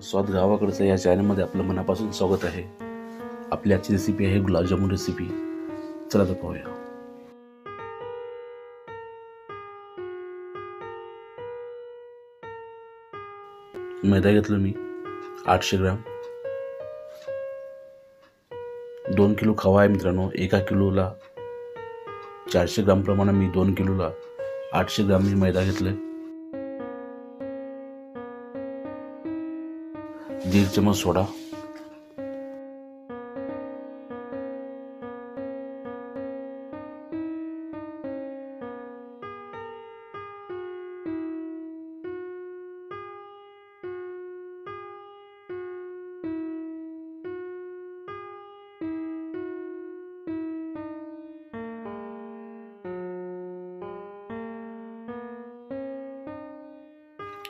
स्वाद गावाकडचं या चॅनलमध्ये आपलं मनापासून स्वागत आहे। आपली आजची रेसिपी आहे गुलाबजामुन रेसिपी। चला तर पाहूया। मैदा घेतलं मी 800 ग्राम। 2 किलो खवा आहे मित्रांनो। 1 किलोला 400 ग्राम प्रमाणे मी 2 किलोला 800 ग्राम मी मैदा घेतलाय। 1.5 चमच सोडा,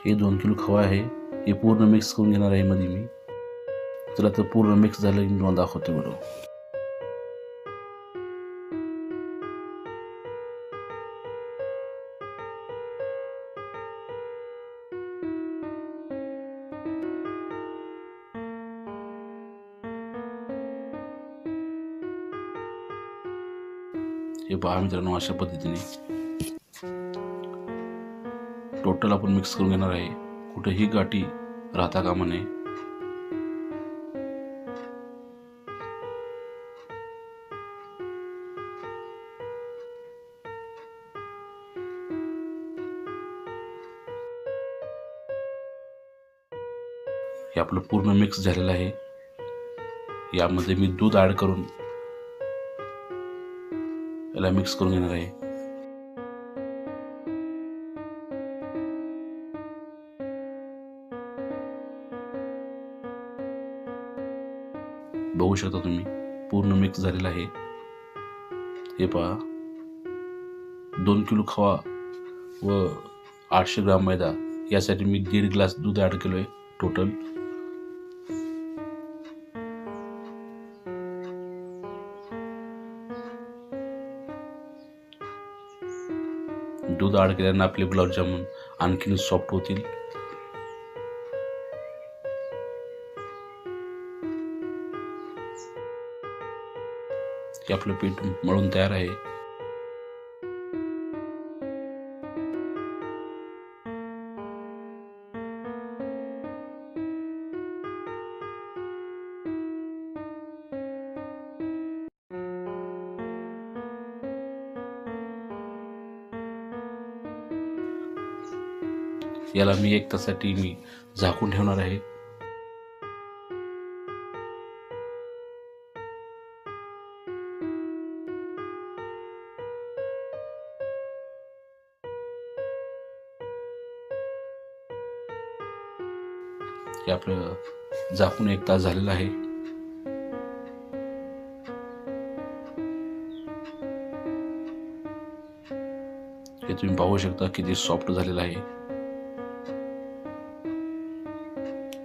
हे 2 किलो खवा आहे। हे पूर्ण मिक्स करून घेणार आहे मध्ये मी। चला तर पूर्ण मिक्स झालं की तुम्हाला दाखवतो व्हिडिओ। हे पहा मित्रांनो, अशा पद्धतीने टोटल आपण मिक्स करून घेणार आहे। कुठेही गाठी राहता कामा नये। हे आपलं पूर्ण मिक्स झालेलं आहे। यामध्ये मी दूध ऍड करून याला मिक्स करून घेणार आहे। बघू शकता तुम्ही पूर्ण मिक्स झालेला आहे। हे पहा, 2 किलो खवा व 800 ग्राम मैदा यासाठी मी 1.5 ग्लास दूध ऍड केलोय टोटल। दूध ऍड केल्याने आपले गुलाबजामुन आणखीन सॉफ्ट होतील। हे आपलं पीठ मळून तयार आहे। याला मी 1 तासासाठी मी झाकून ठेवणार आहे। हे आपलं झाकून 1 तास झालेलं आहे। हे तुम्ही पाहू शकता किती सॉफ्ट झालेलं आहे।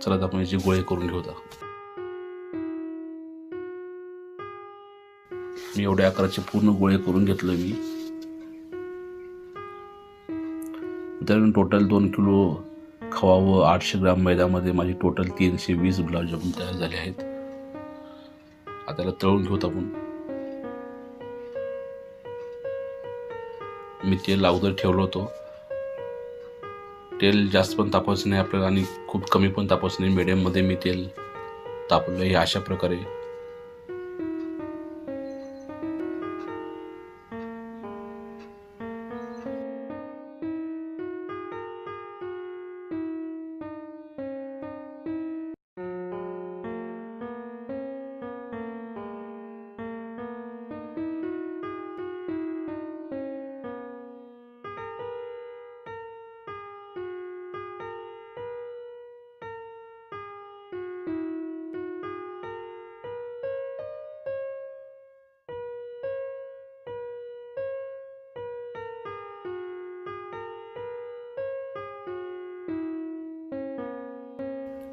चला आता आपण याचे गोळे करून घेऊ। मी एवढ्या आकाराचे पूर्ण गोळे करून घेतले मी। तर टोटल 2 किलो खवा व 800 ग्राम मैद्यामध्ये माझे टोटल 320 गुलाबजामुन तयार झाले आहेत। आता त्याला तळून घेऊत आपण। मी तेल अगोदर ठेवलं होतं। तेल जास्त पण तापवायचं नाही आपल्याला आणि खूप कमी पण तापवायचं नाही। मीडियम मध्ये मी तेल तापवलं हे अशा प्रकारे।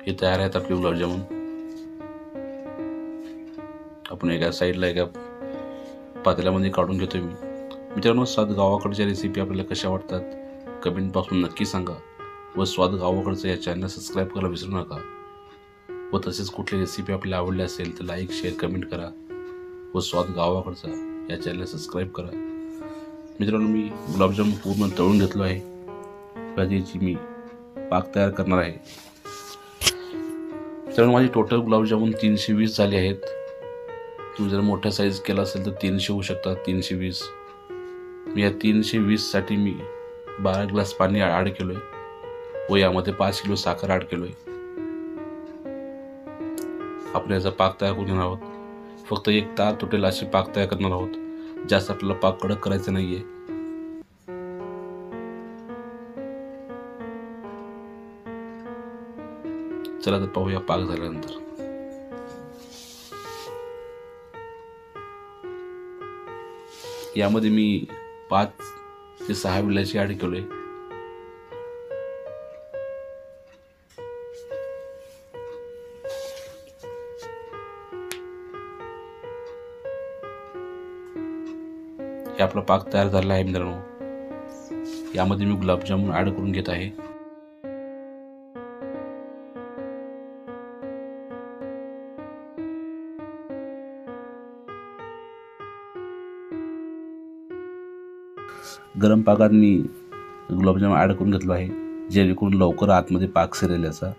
हे तयार आहेत आपले गुलाबजामुन। आपण एका साईडला एका पातेल्यामध्ये काढून घेतोय मी। मित्रांनो, स्वाद गावाकडच्या रेसिपी आपल्याला कशा वाटतात कमेंट बॉक्समध्ये नक्की सांगा व स्वाद गावाकडचं या चॅनल सबस्क्राईब करायला विसरू नका। व तसेच कुठली रेसिपी आपल्याला आवडली असेल तर लाईक शेअर कमेंट करा व स्वाद गावाकडचा या चॅनलला सबस्क्राईब करा. मित्रांनो, मी गुलाबजाम पूर्ण तळून घेतलो आहे. त्याची मी पाक तयार करणार आहे. मित्रांनो, माझी टोटल गुलाबजामुन 320 झाले आहेत. तुम्ही जर मोठा साईज केला असेल तर 300 होऊ शकतात. 320 मी या 320साठी मी 12 ग्लास पाणी ॲड केलो आहे व यामध्ये 5 किलो साखर ॲड केलो आहे. आपण याचा पाक तयार करून घेणार आहोत. फक्त एक तार तुटेल असे पाक तयार करणार आहोत. जास्त आपल्याला पाक कडक करायचा नाहीये. चला तर पाहूया पाक झाल्यानंतर. यामध्ये मी 5 ते 6 विलायची ॲड केलोय. हे आपला पाक तयार झाला आहे. मित्रांनो, यामध्ये मी गुलाबजामुन ॲड करून घेत आहे. गरम पाकात मी गुलाबजाम ॲड करून घेतलो आहे, जेणेकरून लवकर आतमध्ये पाक शिरेल याचा.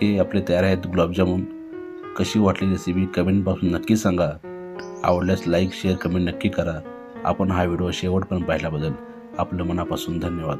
हे आपले तयार आहेत गुलाबजामुन. कशी वाटली रेसिपी कमेंट बॉक्समध्ये नक्की सांगा. आवडल्यास लाईक शेअर कमेंट नक्की करा. आपण हा व्हिडिओ शेवटपर्यंत पाहिल्याबद्दल आपलं मनापासून धन्यवाद.